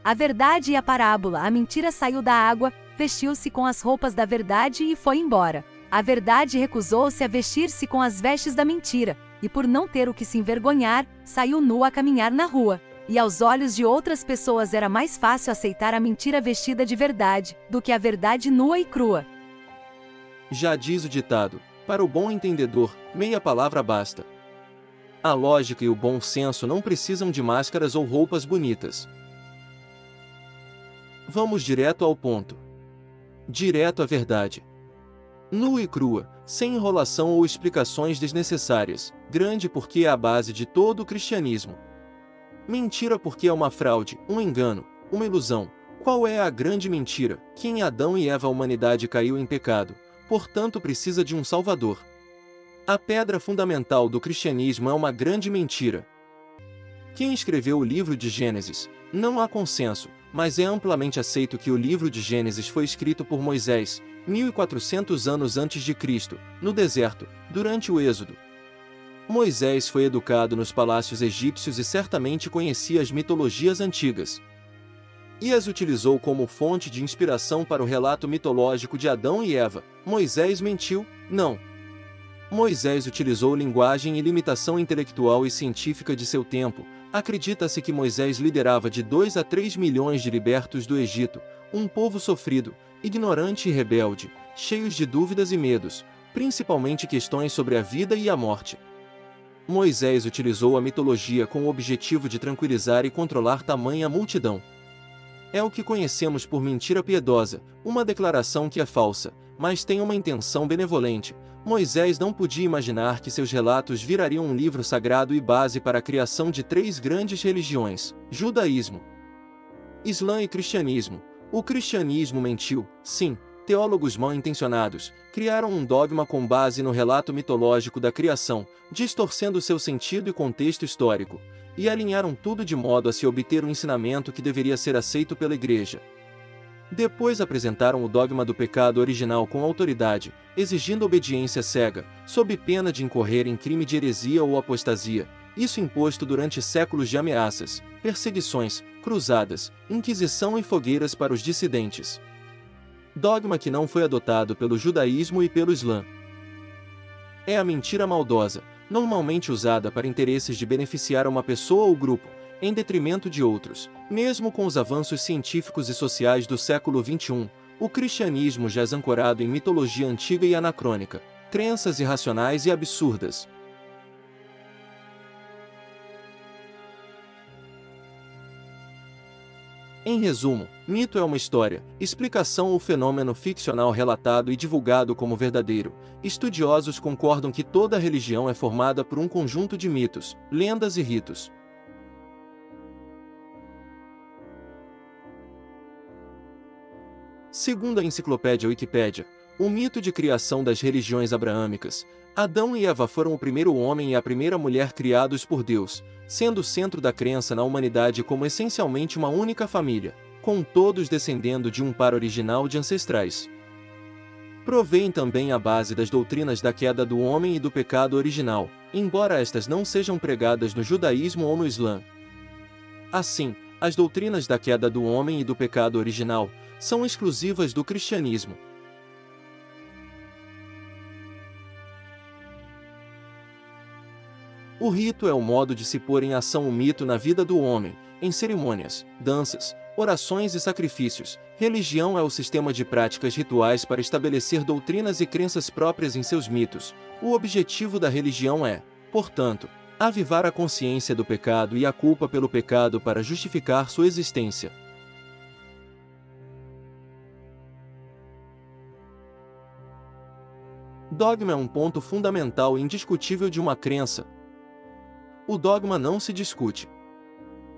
A verdade e a parábola. A mentira saiu da água, vestiu-se com as roupas da verdade e foi embora. A verdade recusou-se a vestir-se com as vestes da mentira, e por não ter o que se envergonhar, saiu nua a caminhar na rua. E aos olhos de outras pessoas era mais fácil aceitar a mentira vestida de verdade, do que a verdade nua e crua. Já diz o ditado, para o bom entendedor, meia palavra basta. A lógica e o bom senso não precisam de máscaras ou roupas bonitas. Vamos direto ao ponto. Direto à verdade. Nua e crua, sem enrolação ou explicações desnecessárias, grande porque é a base de todo o cristianismo. Mentira porque é uma fraude, um engano, uma ilusão. Qual é a grande mentira? Que em Adão e Eva a humanidade caiu em pecado, portanto precisa de um Salvador. A pedra fundamental do cristianismo é uma grande mentira. Quem escreveu o livro de Gênesis? Não há consenso, mas é amplamente aceito que o livro de Gênesis foi escrito por Moisés, 1400 anos antes de Cristo, no deserto, durante o Êxodo. Moisés foi educado nos palácios egípcios e certamente conhecia as mitologias antigas. E as utilizou como fonte de inspiração para o relato mitológico de Adão e Eva. Moisés mentiu? Não. Moisés utilizou linguagem e limitação intelectual e científica de seu tempo. Acredita-se que Moisés liderava de 2 a 3 milhões de libertos do Egito, um povo sofrido, ignorante e rebelde, cheios de dúvidas e medos, principalmente questões sobre a vida e a morte. Moisés utilizou a mitologia com o objetivo de tranquilizar e controlar tamanha multidão. É o que conhecemos por mentira piedosa, uma declaração que é falsa, mas tem uma intenção benevolente. Moisés não podia imaginar que seus relatos virariam um livro sagrado e base para a criação de 3 grandes religiões: judaísmo, islã e cristianismo. O cristianismo mentiu, sim. Teólogos mal-intencionados criaram um dogma com base no relato mitológico da criação, distorcendo seu sentido e contexto histórico, e alinharam tudo de modo a se obter um ensinamento que deveria ser aceito pela Igreja. Depois apresentaram o dogma do pecado original com autoridade, exigindo obediência cega, sob pena de incorrer em crime de heresia ou apostasia, isso imposto durante séculos de ameaças, perseguições, cruzadas, inquisição e fogueiras para os dissidentes. Dogma que não foi adotado pelo judaísmo e pelo Islã. É a mentira maldosa, normalmente usada para interesses de beneficiar uma pessoa ou grupo, em detrimento de outros. Mesmo com os avanços científicos e sociais do século XXI, o cristianismo jaz ancorado em mitologia antiga e anacrônica, crenças irracionais e absurdas. Em resumo, mito é uma história, explicação ou fenômeno ficcional relatado e divulgado como verdadeiro. Estudiosos concordam que toda religião é formada por um conjunto de mitos, lendas e ritos. Segundo a enciclopédia Wikipédia, o mito de criação das religiões abraâmicas, Adão e Eva foram o primeiro homem e a primeira mulher criados por Deus, sendo o centro da crença na humanidade como essencialmente uma única família, com todos descendendo de um par original de ancestrais. Provém também a base das doutrinas da queda do homem e do pecado original, embora estas não sejam pregadas no judaísmo ou no Islã. Assim, as doutrinas da queda do homem e do pecado original são exclusivas do cristianismo. O rito é o modo de se pôr em ação o mito na vida do homem, em cerimônias, danças, orações e sacrifícios. Religião é o sistema de práticas rituais para estabelecer doutrinas e crenças próprias em seus mitos. O objetivo da religião é, portanto, avivar a consciência do pecado e a culpa pelo pecado para justificar sua existência. Dogma é um ponto fundamental e indiscutível de uma crença. O dogma não se discute.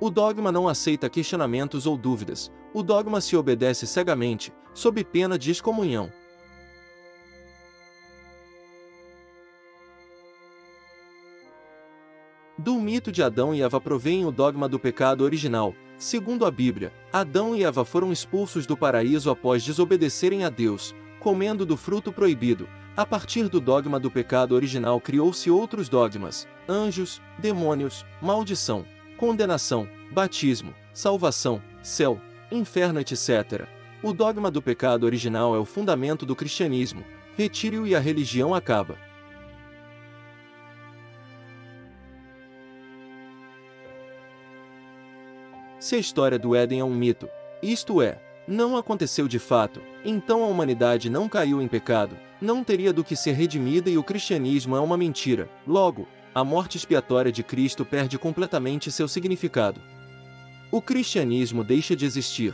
O dogma não aceita questionamentos ou dúvidas. O dogma se obedece cegamente, sob pena de excomunhão. Do mito de Adão e Eva provém o dogma do pecado original. Segundo a Bíblia, Adão e Eva foram expulsos do paraíso após desobedecerem a Deus, comendo do fruto proibido. A partir do dogma do pecado original criou-se outros dogmas: anjos, demônios, maldição, condenação, batismo, salvação, céu, inferno, etc. O dogma do pecado original é o fundamento do cristianismo. Retire-o e a religião acaba. Se a história do Éden é um mito, isto é, não aconteceu de fato, então a humanidade não caiu em pecado, não teria do que ser redimida e o cristianismo é uma mentira. Logo, a morte expiatória de Cristo perde completamente seu significado. O cristianismo deixa de existir.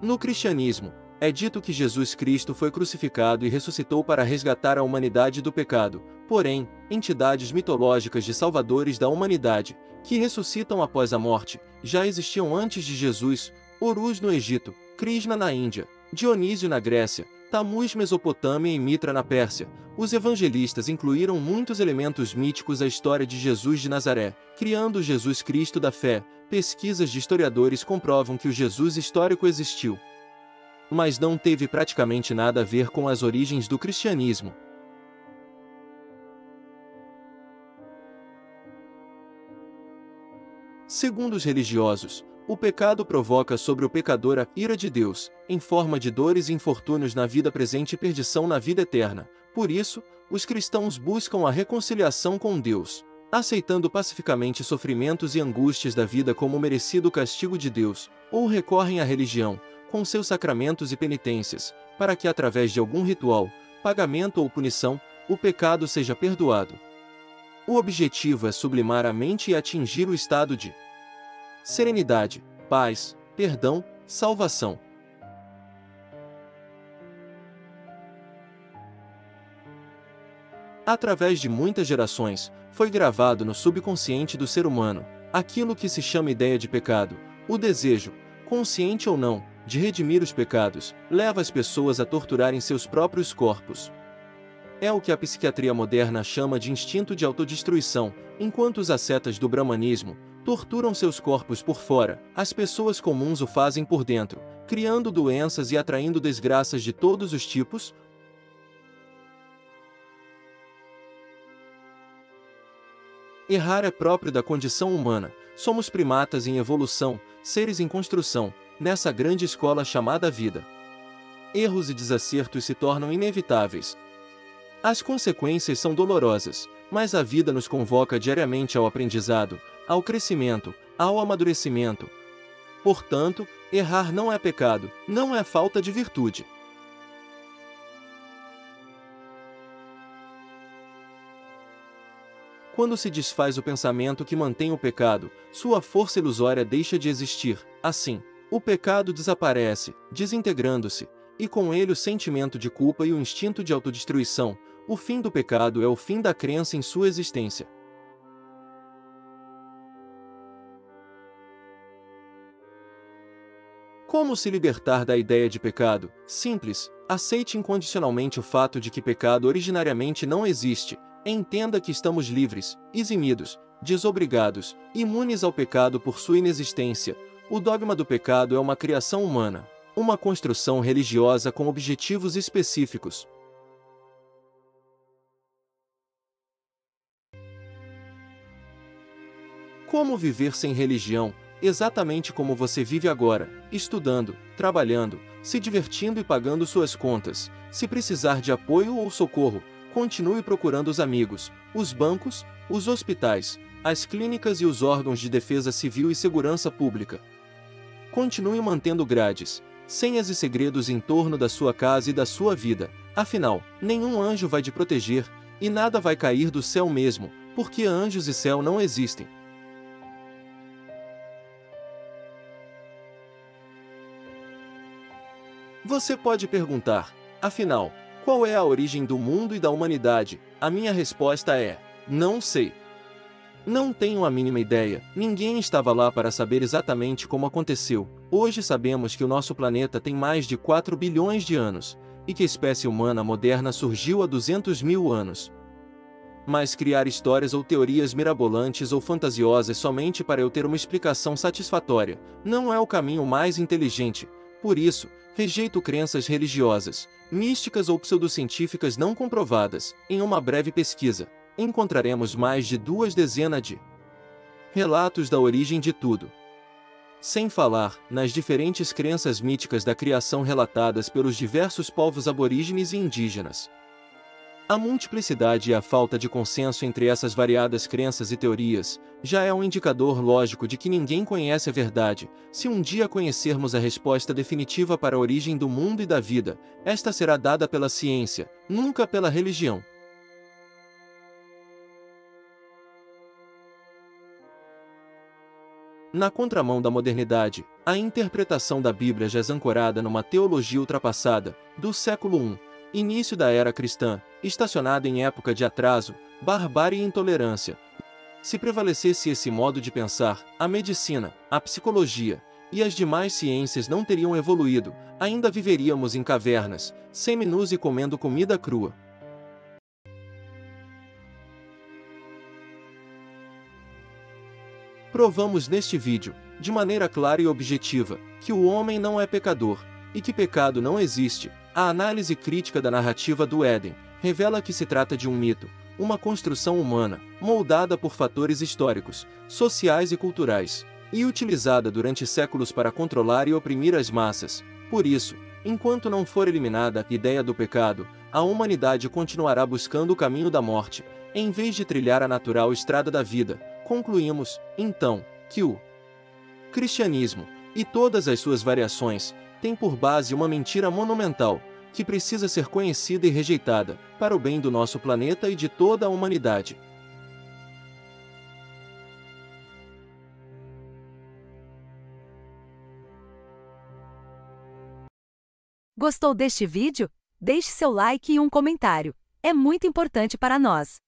No cristianismo, é dito que Jesus Cristo foi crucificado e ressuscitou para resgatar a humanidade do pecado. Porém, entidades mitológicas de salvadores da humanidade, que ressuscitam após a morte, já existiam antes de Jesus: Horus no Egito, Krishna na Índia, Dionísio na Grécia, Tammuz Mesopotâmia e Mitra na Pérsia. Os evangelistas incluíram muitos elementos míticos à história de Jesus de Nazaré, criando o Jesus Cristo da fé. Pesquisas de historiadores comprovam que o Jesus histórico existiu, mas não teve praticamente nada a ver com as origens do cristianismo. Segundo os religiosos, o pecado provoca sobre o pecador a ira de Deus, em forma de dores e infortúnios na vida presente e perdição na vida eterna. Por isso, os cristãos buscam a reconciliação com Deus, aceitando pacificamente sofrimentos e angústias da vida como merecido castigo de Deus, ou recorrem à religião, com seus sacramentos e penitências, para que através de algum ritual, pagamento ou punição, o pecado seja perdoado. O objetivo é sublimar a mente e atingir o estado de serenidade, paz, perdão, salvação. Através de muitas gerações, foi gravado no subconsciente do ser humano aquilo que se chama ideia de pecado. O desejo, consciente ou não, de redimir os pecados, leva as pessoas a torturarem seus próprios corpos. É o que a psiquiatria moderna chama de instinto de autodestruição. Enquanto os ascetas do brahmanismo torturam seus corpos por fora, as pessoas comuns o fazem por dentro, criando doenças e atraindo desgraças de todos os tipos. Errar é próprio da condição humana. Somos primatas em evolução, seres em construção, nessa grande escola chamada vida. Erros e desacertos se tornam inevitáveis. As consequências são dolorosas, mas a vida nos convoca diariamente ao aprendizado, ao crescimento, ao amadurecimento. Portanto, errar não é pecado, não é falta de virtude. Quando se desfaz o pensamento que mantém o pecado, sua força ilusória deixa de existir. Assim, o pecado desaparece, desintegrando-se, e com ele o sentimento de culpa e o instinto de autodestruição. O fim do pecado é o fim da crença em sua existência. Como se libertar da ideia de pecado? Simples, aceite incondicionalmente o fato de que pecado originariamente não existe. Entenda que estamos livres, eximidos, desobrigados, imunes ao pecado por sua inexistência. O dogma do pecado é uma criação humana, uma construção religiosa com objetivos específicos. Como viver sem religião? Exatamente como você vive agora, estudando, trabalhando, se divertindo e pagando suas contas. Se precisar de apoio ou socorro, continue procurando os amigos, os bancos, os hospitais, as clínicas e os órgãos de defesa civil e segurança pública. Continue mantendo grades, senhas e segredos em torno da sua casa e da sua vida. Afinal, nenhum anjo vai te proteger, e nada vai cair do céu mesmo, porque anjos e céu não existem. Você pode perguntar, afinal, qual é a origem do mundo e da humanidade? A minha resposta é: não sei. Não tenho a mínima ideia, ninguém estava lá para saber exatamente como aconteceu. Hoje sabemos que o nosso planeta tem mais de 4 bilhões de anos, e que a espécie humana moderna surgiu há 200 mil anos. Mas criar histórias ou teorias mirabolantes ou fantasiosas somente para eu ter uma explicação satisfatória, não é o caminho mais inteligente. Por isso, rejeito crenças religiosas, místicas ou pseudocientíficas não comprovadas. Em uma breve pesquisa, encontraremos mais de 2 dezenas de relatos da origem de tudo. Sem falar nas diferentes crenças míticas da criação relatadas pelos diversos povos aborígenes e indígenas. A multiplicidade e a falta de consenso entre essas variadas crenças e teorias já é um indicador lógico de que ninguém conhece a verdade. Se um dia conhecermos a resposta definitiva para a origem do mundo e da vida, esta será dada pela ciência, nunca pela religião. Na contramão da modernidade, a interpretação da Bíblia jaz ancorada numa teologia ultrapassada, do século I, início da era cristã, estacionada em época de atraso, barbárie e intolerância. Se prevalecesse esse modo de pensar, a medicina, a psicologia e as demais ciências não teriam evoluído, ainda viveríamos em cavernas, seminus e comendo comida crua. Provamos neste vídeo, de maneira clara e objetiva, que o homem não é pecador, e que pecado não existe. A análise crítica da narrativa do Éden revela que se trata de um mito, uma construção humana, moldada por fatores históricos, sociais e culturais, e utilizada durante séculos para controlar e oprimir as massas. Por isso, enquanto não for eliminada a ideia do pecado, a humanidade continuará buscando o caminho da morte, em vez de trilhar a natural estrada da vida. Concluímos, então, que o cristianismo, e todas as suas variações, tem por base uma mentira monumental, que precisa ser conhecida e rejeitada, para o bem do nosso planeta e de toda a humanidade. Gostou deste vídeo? Deixe seu like e um comentário. É muito importante para nós.